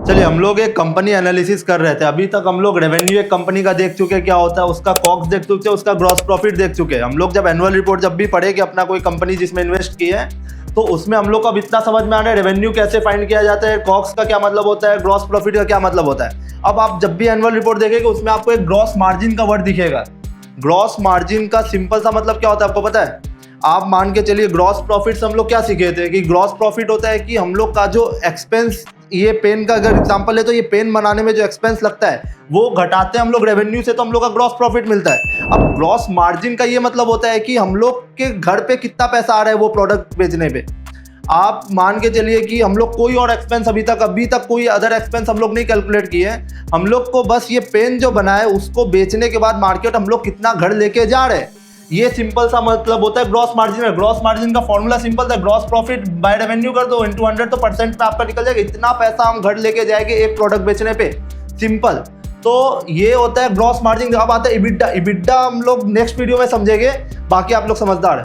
चलिए, हम लोग एक कंपनी एनालिसिस कर रहे थे। अभी तक हम लोग रेवेन्यू एक कंपनी का देख चुके, क्या होता है उसका कॉस्ट देख चुके, उसका ग्रॉस प्रॉफिट देख चुके। हम लोग जब एनुअल रिपोर्ट जब भी पढ़े कि अपना कोई कंपनी जिसमें इन्वेस्ट की है, तो उसमें हम लोग को अब इतना समझ में आ रहा है रेवेन्यू कैसे फाइंड किया जाता है, कॉस्ट का क्या मतलब होता है, ग्रॉस प्रॉफिट का क्या मतलब होता है। अब आप जब भी एनुअल रिपोर्ट देखेंगे उसमें आपको एक ग्रॉस मार्जिन का वर्ड दिखेगा। ग्रॉस मार्जिन का सिंपल सा मतलब क्या होता है आपको पता है? आप मान के चलिए, ग्रॉस प्रॉफिट से हम लोग क्या सीखे थे कि ग्रॉस प्रॉफिट होता है कि हम लोग का जो एक्सपेंस, ये पेन का अगर एग्जांपल है तो ये पेन बनाने में जो एक्सपेंस लगता है वो घटाते हैं हम लोग रेवेन्यू से, तो हम लोग का ग्रॉस प्रॉफिट मिलता है। अब ग्रॉस मार्जिन का ये मतलब होता है कि हम लोग के घर पे कितना पैसा आ रहा है वो प्रोडक्ट बेचने पे। आप मान के चलिए कि हम लोग कोई और एक्सपेंस अभी तक कोई अदर एक्सपेंस हम लोग नहीं कैलकुलेट किए हैं। हम लोग को बस ये पेन जो बना है उसको बेचने के बाद मार्केट हम लोग कितना घर लेके जा रहे हैं, ये सिंपल सा मतलब होता है ग्रॉस मार्जिन है। ग्रॉस मार्जिन का फॉर्मूला सिंपल था, ग्रॉस प्रॉफिट बाय रेवेन्यू कर दो इनटू 100, तो परसेंट पे आपका निकल जाएगा इतना पैसा हम घर लेके जाएंगे एक प्रोडक्ट बेचने पे। सिंपल। तो ये होता है ग्रॉस मार्जिन। अब आता है इबिडा। इबिडा हम लोग नेक्स्ट वीडियो में समझेंगे, बाकी आप लोग समझदार है।